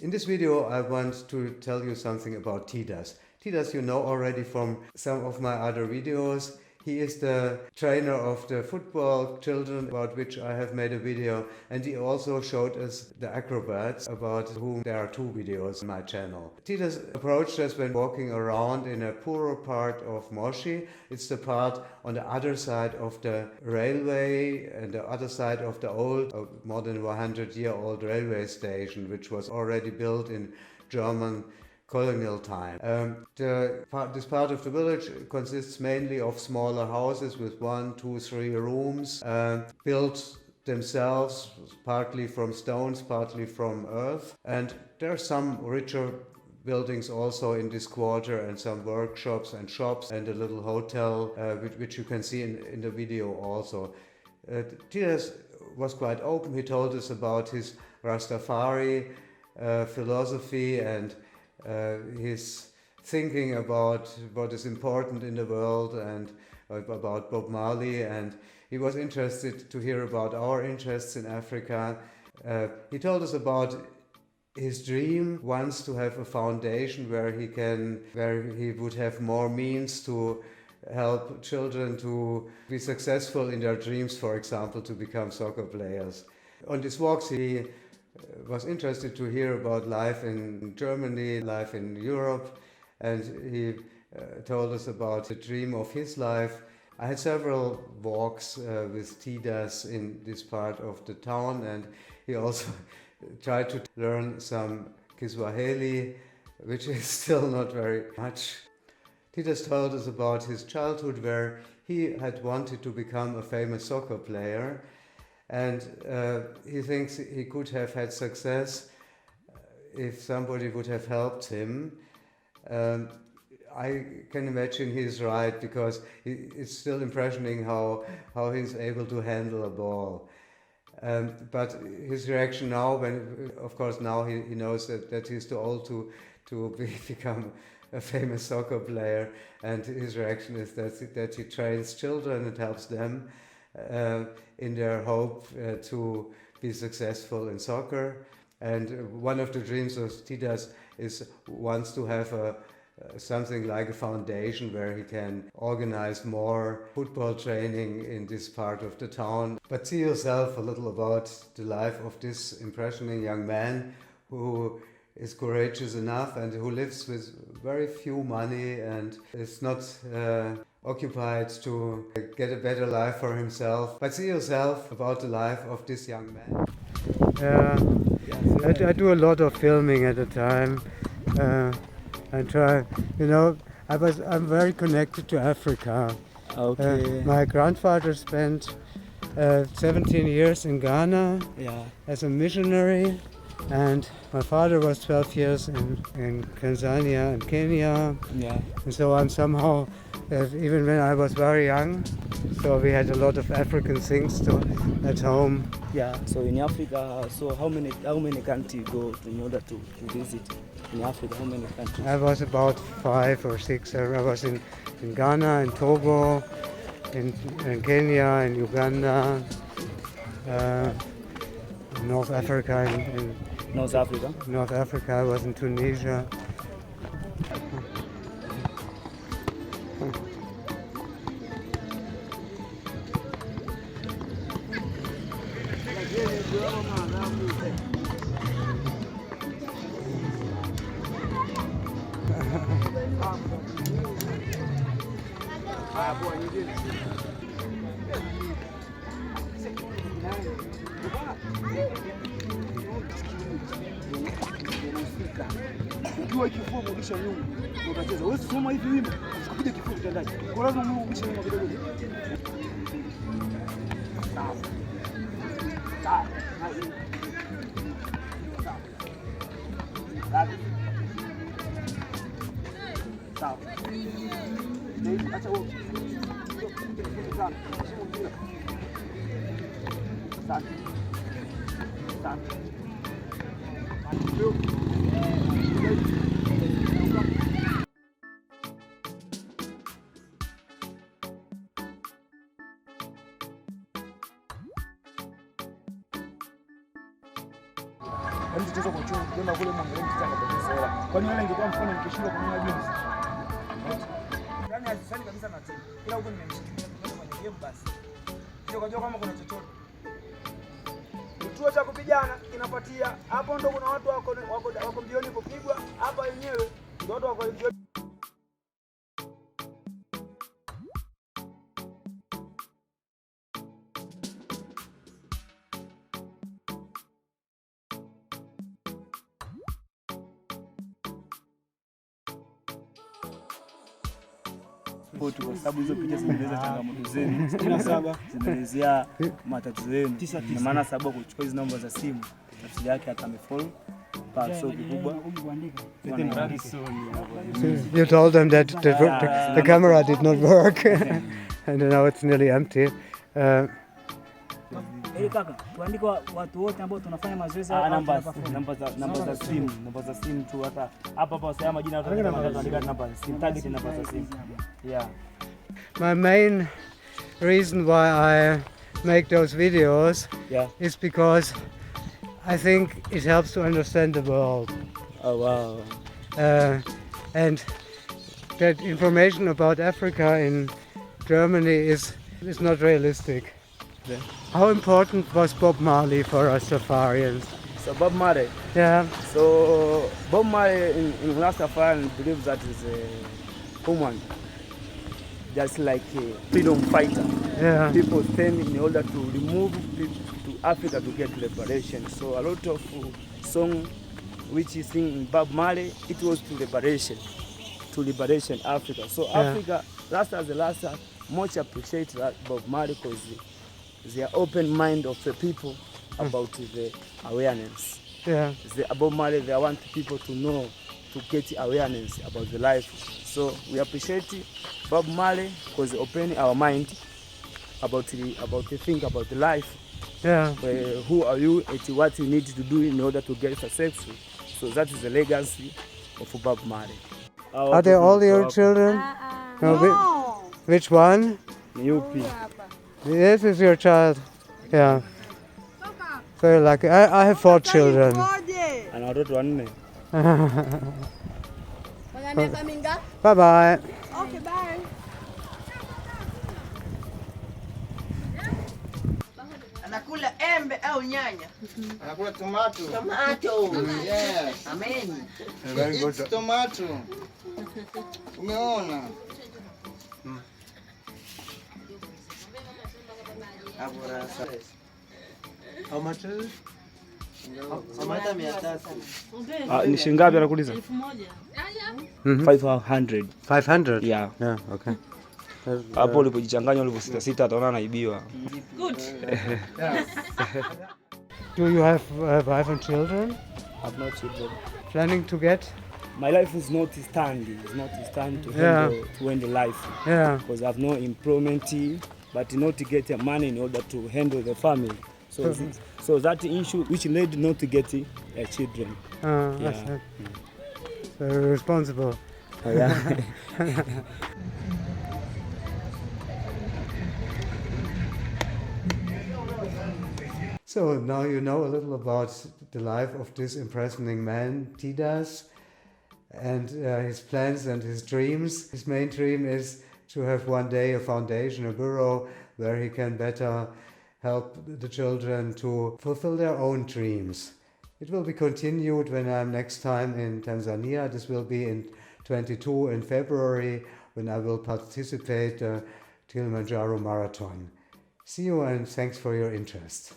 In this video I want to tell you something about Tdaz. Tdaz you know already from some of my other videos. He is the trainer of the football children about which I have made a video, and he also showed us the acrobats about whom there are 2 videos on my channel. Tdaz approached us when walking around in a poorer part of Moshi. It's the part on the other side of the railway and the other side of the old, more than 100-year-old railway station, which was already built in German colonial time. This part of the village consists mainly of smaller houses with 1, 2, 3 rooms, built themselves partly from stones, partly from earth. And there are some richer buildings also in this quarter, and some workshops and shops and a little hotel, which you can see in the video also. Tdaz was quite open. He told us about his rastafary philosophy and his thinking about what is important in the world and about Bob Marley, and he was interested to hear about our interests in Africa. He told us about his dream once to have a foundation where he would have more means to help children to be successful in their dreams, for example, to become soccer players. On these walks he was interested to hear about life in Germany, life in Europe, and he told us about the dream of his life. I had several walks with Tdaz in this part of the town, and he also tried to learn some Kiswahili, which is still not very much. Tdaz told us about his childhood, where he had wanted to become a famous soccer player, and he thinks he could have had success if somebody would have helped him. I can imagine he's right, because it's still impressioning how he's able to handle a ball. But his reaction now, of course now he knows that he's too old to become a famous soccer player, and his reaction is that he trains children and helps them in their hope to be successful in soccer. And one of the dreams of Tdaz is wants to have something like a foundation where he can organize more football training in this part of the town. But see yourself a little about the life of this impressioning young man who is courageous enough and who lives with very few money and is not occupied to get a better life for himself. But see yourself about the life of this young man. I do a lot of filming at the time. I try, I'm very connected to Africa. Okay. My grandfather spent 17 years in Ghana as a missionary, and my father was 12 years in Tanzania and Kenya. Yeah. And so I'm somehow, even when I was very young, so we had a lot of African things at home. Yeah. So in Africa, so how many countries you go in order to visit? In Africa, how many countries? I was about 5 or 6. I was in Ghana, in Togo, in Kenya, in Uganda, North Africa. In North Africa? North Africa, I was in Tunisia. Ukiwa kifua mrudisha nyuma. Utacheza. Wewe soma hivi wimbo, usikuje kifua kitandani. Kwa lazima mrudishe nyuma kidogo. Sawa. Sawa. Sawa. Ndio acha wewe. Sawa. Sawa. Yaani tutaweza kuchukua kwenda kule mwangalie mtaka kabisa hela. Kwani wale ingekuwa mfano nikishindwa kununua jeans. Yaani asisani kabisa na timu. Ila huko nimemshikilia kwenye game basi. Ndio kujua kama kuna chochote. Kituo cha kupigana kinapatia. Hapo ndo kuna watu wako mbioni kupigwa. Hapa wenyewe ndio watu wako mbioni. Kwa sababu hizo picha zinaeleza changamoto zenu 67 zinaelezea matatizo yenu. Kwa maana sababu kuchukua hizo namba za simu tafsiri yake atamefall so kubwa. You told them that the camera did not work and now it's nearly empty. Kaka, tuandike watu wote ambao tunafanya mazoezi namba za simu tu hata hapa wasema majina tuandika namba za simu, target namba za simu. Yeah. My main reason why I make those videos is because I think it helps to understand the world. Oh wow. And that information about Africa in Germany is not realistic. Yeah. How important was Bob Marley for Rastafarians? So Bob Marley. Yeah. So Bob Marley in Rastafarian believes that is a woman, just like a freedom fighter. Yeah. People stand in order to remove people to Africa to get liberation. So a lot of song which is in Bob Marley, it was to liberation Africa. So Africa, Rasta much appreciate Bob Marley because the open mind of the people about the awareness. Yeah. Bob Marley, they want people to know, to get awareness about the life. So we appreciate Bob Marley because opening our mind about the thing about the life. Yeah. Who are you and what you need to do in order to get successful. So that is the legacy of Bob Marley. Are they all your children? No. Which one? Yupi. This is your child. Yeah. Very lucky. I have 4 children. Ana watoto wanne. Bye bye. Okay, bye. Anakula embe au nyanya? Anakula tomato. Tomato. Yes. Amen. Very good. It's tomato. Umeona? How much is it? Ni shilingi ngapi anakuuliza? 500. 500? Yeah. Yeah, okay. Hapo ulipojichanganya uliposita ataona anaibiwa. Good. Do you have wife and children? I've not children. Planning to get? My life is not standing. It's not stand to handle life. Yeah. Because I have no employment, but not to get money in order to handle the family. So that issue which led not to get children. That's very responsible. Oh, yeah. So now you know a little about the life of this impressioning man, Tdaz, and his plans and his dreams. His main dream is to have one day a foundation, a bureau, where he can better help the children to fulfill their own dreams. It will be continued when I'm next time in Tanzania. This will be in 22 in February when I will participate Kilimanjaro Marathon. See you and thanks for your interest.